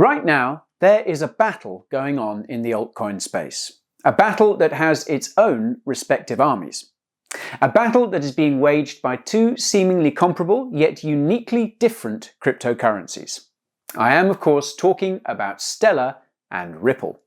Right now, there is a battle going on in the altcoin space. A battle that has its own respective armies. A battle that is being waged by two seemingly comparable yet uniquely different cryptocurrencies. I am, of course, talking about Stellar and Ripple.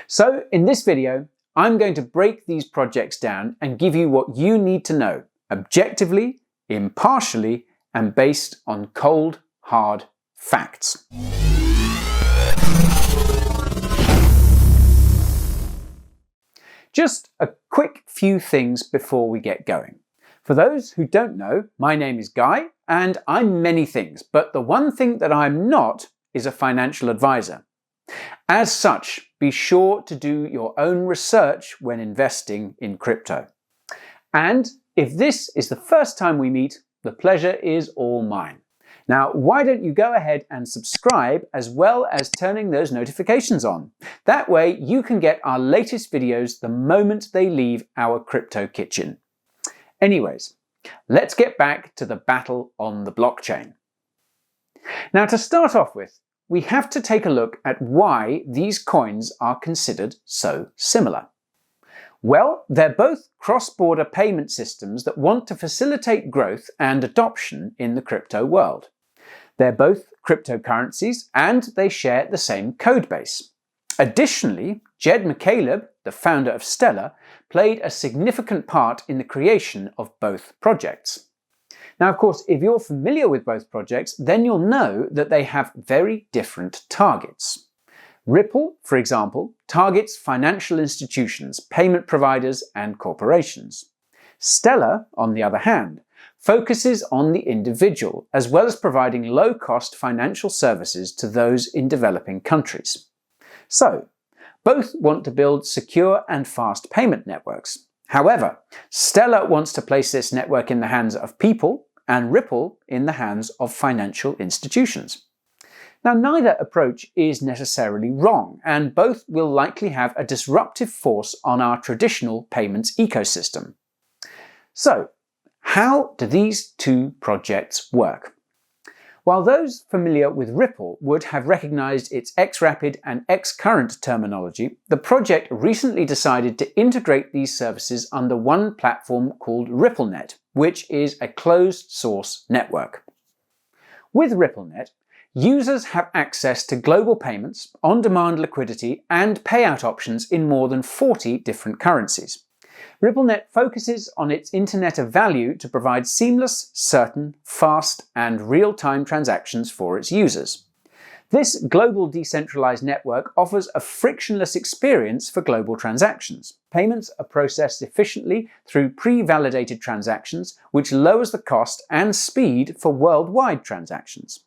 So, in this video, I'm going to break these projects down and give you what you need to know, objectively, impartially, and based on cold, hard facts. Just a quick few things before we get going. For those who don't know, my name is Guy, and I'm many things, but the one thing that I'm not is a financial advisor. As such, be sure to do your own research when investing in crypto. And if this is the first time we meet, the pleasure is all mine. Now, why don't you go ahead and subscribe as well as turning those notifications on? That way you can get our latest videos the moment they leave our crypto kitchen. Anyways, let's get back to the battle on the blockchain. Now, to start off with, we have to take a look at why these coins are considered so similar. Well, they're both cross-border payment systems that want to facilitate growth and adoption in the crypto world. They're both cryptocurrencies and they share the same codebase. Additionally, Jed McCaleb, the founder of Stellar, played a significant part in the creation of both projects. Now, of course, if you're familiar with both projects, then you'll know that they have very different targets. Ripple, for example, targets financial institutions, payment providers, and corporations. Stellar, on the other hand, focuses on the individual, as well as providing low-cost financial services to those in developing countries. So, both want to build secure and fast payment networks. However, Stellar wants to place this network in the hands of people, and Ripple in the hands of financial institutions. Now, neither approach is necessarily wrong, and both will likely have a disruptive force on our traditional payments ecosystem. So, how do these two projects work? While those familiar with Ripple would have recognized its xRapid and xCurrent terminology, the project recently decided to integrate these services under one platform called Ripplenet, which is a closed-source network. With Ripplenet, users have access to global payments, on-demand liquidity, and payout options in more than 40 different currencies. Ripplenet focuses on its Internet of Value to provide seamless, certain, fast, and real-time transactions for its users. This global decentralized network offers a frictionless experience for global transactions. Payments are processed efficiently through pre-validated transactions, which lowers the cost and speed for worldwide transactions.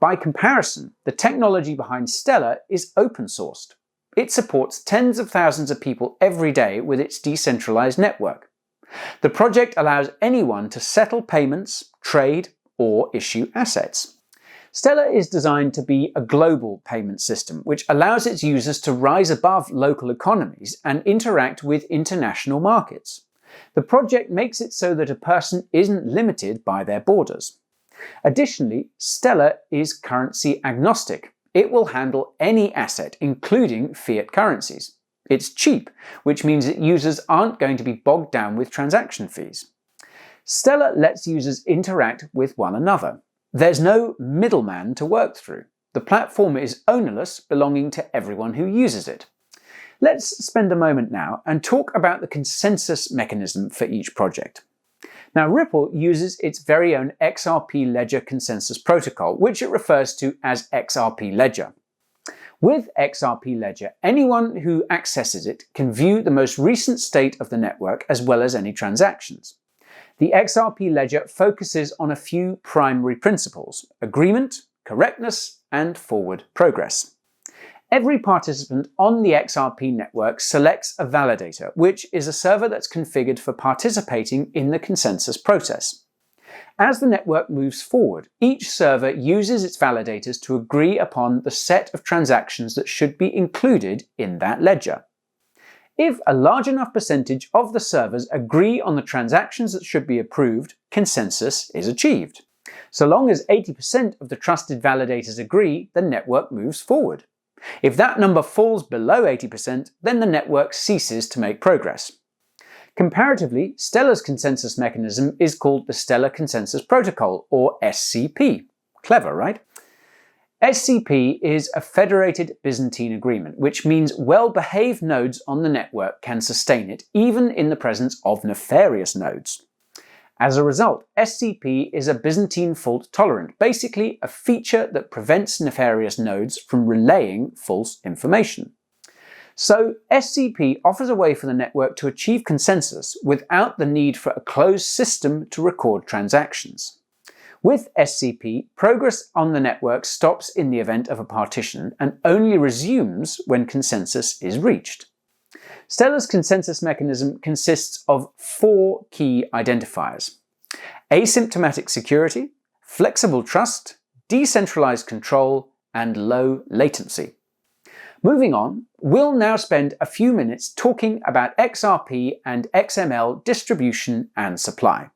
By comparison, the technology behind Stellar is open-sourced. It supports tens of thousands of people every day with its decentralized network. The project allows anyone to settle payments, trade, or issue assets. Stellar is designed to be a global payment system, which allows its users to rise above local economies and interact with international markets. The project makes it so that a person isn't limited by their borders. Additionally, Stellar is currency agnostic. It will handle any asset, including fiat currencies. It's cheap, which means that users aren't going to be bogged down with transaction fees. Stellar lets users interact with one another. There's no middleman to work through. The platform is ownerless, belonging to everyone who uses it. Let's spend a moment now and talk about the consensus mechanism for each project. Now, Ripple uses its very own XRP Ledger consensus protocol, which it refers to as XRP Ledger. With XRP Ledger, anyone who accesses it can view the most recent state of the network as well as any transactions. The XRP Ledger focuses on a few primary principles: agreement, correctness, and forward progress. Every participant on the XRP network selects a validator, which is a server that's configured for participating in the consensus process. As the network moves forward, each server uses its validators to agree upon the set of transactions that should be included in that ledger. If a large enough percentage of the servers agree on the transactions that should be approved, consensus is achieved. So long as 80% of the trusted validators agree, the network moves forward. If that number falls below 80%, then the network ceases to make progress. Comparatively, Stellar's consensus mechanism is called the Stellar Consensus Protocol, or SCP. Clever, right? SCP is a federated Byzantine agreement, which means well-behaved nodes on the network can sustain it, even in the presence of nefarious nodes. As a result, SCP is a Byzantine fault tolerant, basically a feature that prevents nefarious nodes from relaying false information. So, SCP offers a way for the network to achieve consensus without the need for a closed system to record transactions. With SCP, progress on the network stops in the event of a partition and only resumes when consensus is reached. Stellar's consensus mechanism consists of 4 key identifiers: asymptomatic security, flexible trust, decentralized control, and low latency. Moving on, we'll now spend a few minutes talking about XRP and XML distribution and supply.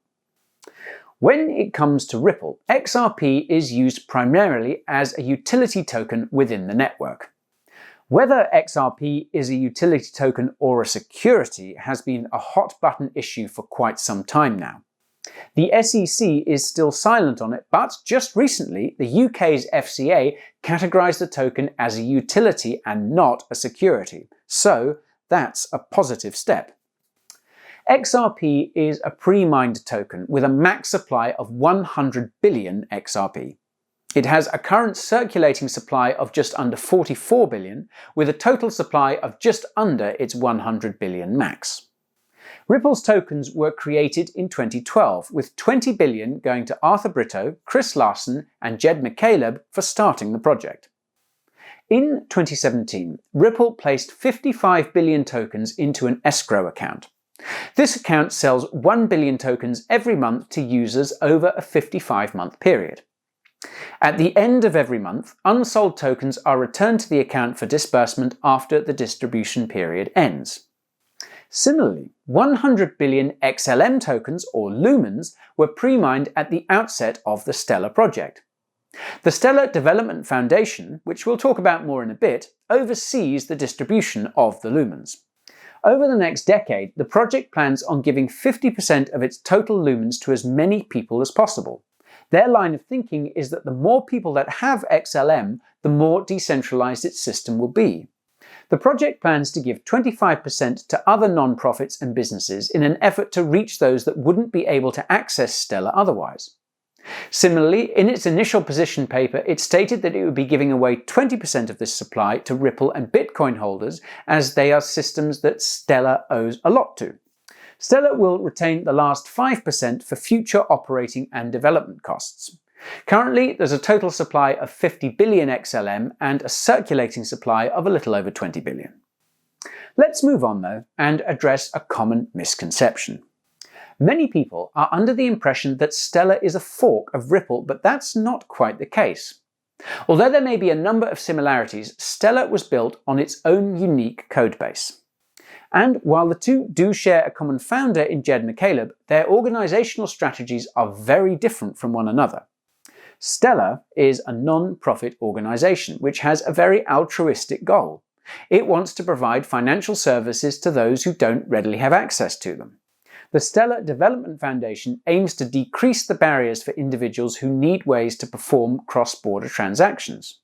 When it comes to Ripple, XRP is used primarily as a utility token within the network. Whether XRP is a utility token or a security has been a hot-button issue for quite some time now. The SEC is still silent on it, but just recently the UK's FCA categorised the token as a utility and not a security, so that's a positive step. XRP is a pre-mined token with a max supply of 100 billion XRP. It has a current circulating supply of just under 44 billion, with a total supply of just under its 100 billion max. Ripple's tokens were created in 2012, with 20 billion going to Arthur Britto, Chris Larsen, and Jed McCaleb for starting the project. In 2017, Ripple placed 55 billion tokens into an escrow account. This account sells 1 billion tokens every month to users over a 55-month period. At the end of every month, unsold tokens are returned to the account for disbursement after the distribution period ends. Similarly, 100 billion XLM tokens, or Lumens, were pre-mined at the outset of the Stellar project. The Stellar Development Foundation, which we'll talk about more in a bit, oversees the distribution of the Lumens. Over the next decade, the project plans on giving 50% of its total Lumens to as many people as possible. Their line of thinking is that the more people that have XLM, the more decentralized its system will be. The project plans to give 25% to other non-profits and businesses in an effort to reach those that wouldn't be able to access Stellar otherwise. Similarly, in its initial position paper, it stated that it would be giving away 20% of this supply to Ripple and Bitcoin holders, as they are systems that Stellar owes a lot to. Stellar will retain the last 5% for future operating and development costs. Currently, there's a total supply of 50 billion XLM and a circulating supply of a little over 20 billion. Let's move on though and address a common misconception. Many people are under the impression that Stellar is a fork of Ripple, but that's not quite the case. Although there may be a number of similarities, Stellar was built on its own unique codebase. And while the two do share a common founder in Jed McCaleb, their organizational strategies are very different from one another. Stellar is a non-profit organization which has a very altruistic goal. It wants to provide financial services to those who don't readily have access to them. The Stellar Development Foundation aims to decrease the barriers for individuals who need ways to perform cross-border transactions.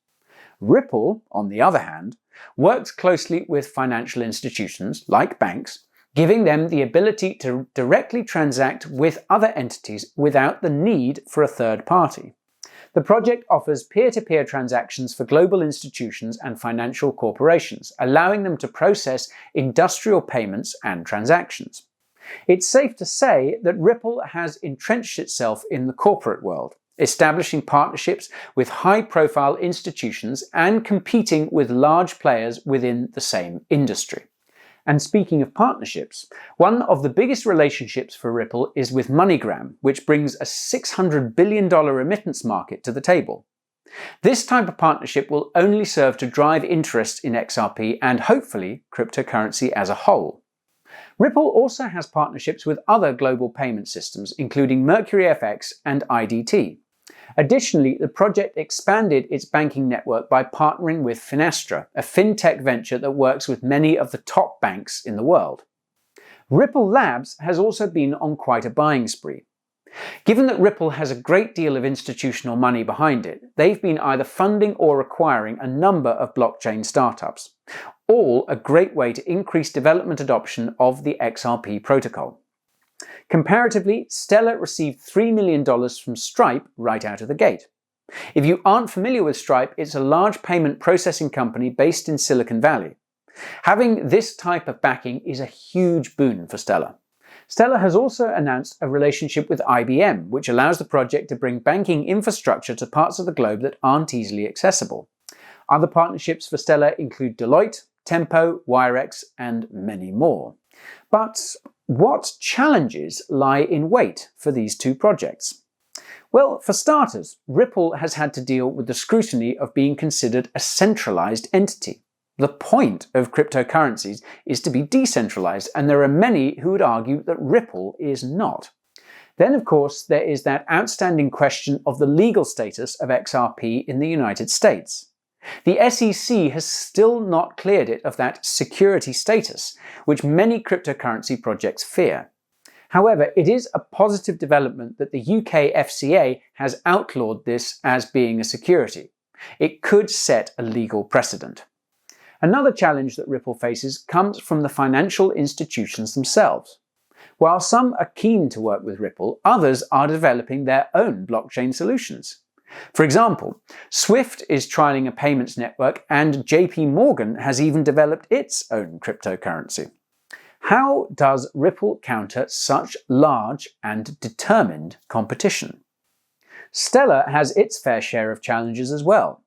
Ripple, on the other hand, works closely with financial institutions, like banks, giving them the ability to directly transact with other entities without the need for a third party. The project offers peer-to-peer transactions for global institutions and financial corporations, allowing them to process industrial payments and transactions. It's safe to say that Ripple has entrenched itself in the corporate world, establishing partnerships with high-profile institutions and competing with large players within the same industry. And speaking of partnerships, one of the biggest relationships for Ripple is with MoneyGram, which brings a $600 billion remittance market to the table. This type of partnership will only serve to drive interest in XRP and hopefully cryptocurrency as a whole. Ripple also has partnerships with other global payment systems, including Mercury FX and IDT. Additionally, the project expanded its banking network by partnering with Finastra, a fintech venture that works with many of the top banks in the world. Ripple Labs has also been on quite a buying spree. Given that Ripple has a great deal of institutional money behind it, they've been either funding or acquiring a number of blockchain startups, all a great way to increase development adoption of the XRP protocol. Comparatively, Stellar received $3 million from Stripe right out of the gate. If you aren't familiar with Stripe, it's a large payment processing company based in Silicon Valley. Having this type of backing is a huge boon for Stellar. Stellar has also announced a relationship with IBM, which allows the project to bring banking infrastructure to parts of the globe that aren't easily accessible. Other partnerships for Stellar include Deloitte, Tempo, Wirex, and many more. But what challenges lie in wait for these two projects? Well, for starters, Ripple has had to deal with the scrutiny of being considered a centralized entity. The point of cryptocurrencies is to be decentralized, and there are many who would argue that Ripple is not. Then, of course, there is that outstanding question of the legal status of XRP in the United States. The SEC has still not cleared it of that security status, which many cryptocurrency projects fear. However, it is a positive development that the UK FCA has outlawed this as being a security. It could set a legal precedent. Another challenge that Ripple faces comes from the financial institutions themselves. While some are keen to work with Ripple, others are developing their own blockchain solutions. For example, Swift is trialing a payments network, and JP Morgan has even developed its own cryptocurrency. How does Ripple counter such large and determined competition? Stellar has its fair share of challenges as well.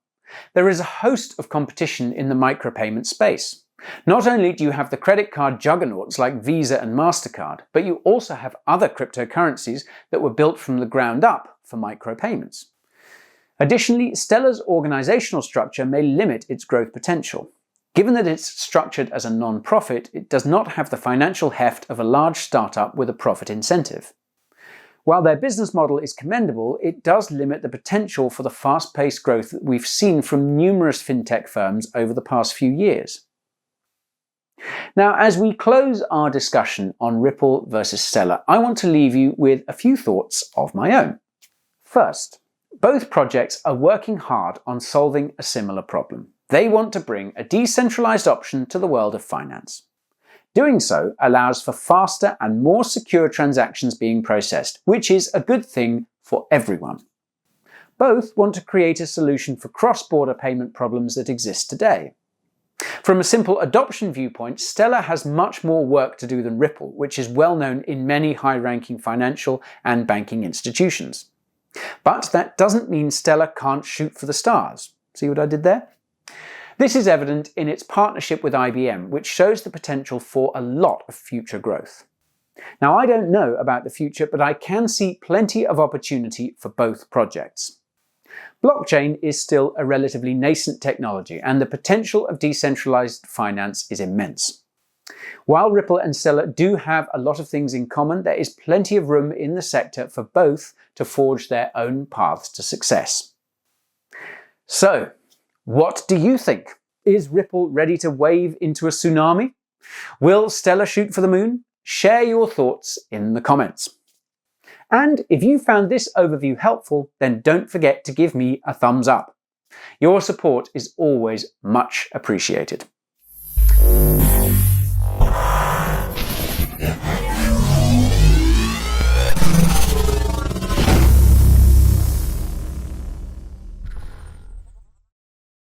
There is a host of competition in the micropayment space. Not only do you have the credit card juggernauts like Visa and MasterCard, but you also have other cryptocurrencies that were built from the ground up for micropayments. Additionally, Stellar's organizational structure may limit its growth potential. Given that it's structured as a non-profit, it does not have the financial heft of a large startup with a profit incentive. While their business model is commendable, it does limit the potential for the fast-paced growth that we've seen from numerous fintech firms over the past few years. Now, as we close our discussion on Ripple versus Stellar, I want to leave you with a few thoughts of my own. First, both projects are working hard on solving a similar problem. They want to bring a decentralized option to the world of finance. Doing so allows for faster and more secure transactions being processed, which is a good thing for everyone. Both want to create a solution for cross-border payment problems that exist today. From a simple adoption viewpoint, Stellar has much more work to do than Ripple, which is well known in many high-ranking financial and banking institutions. But that doesn't mean Stellar can't shoot for the stars. See what I did there? This is evident in its partnership with IBM, which shows the potential for a lot of future growth. Now, I don't know about the future, but I can see plenty of opportunity for both projects. Blockchain is still a relatively nascent technology, and the potential of decentralized finance is immense. While Ripple and Stellar do have a lot of things in common, there is plenty of room in the sector for both to forge their own paths to success. So, what do you think? Is Ripple ready to wave into a tsunami? Will Stellar shoot for the moon? Share your thoughts in the comments. And if you found this overview helpful, then don't forget to give me a thumbs up. Your support is always much appreciated.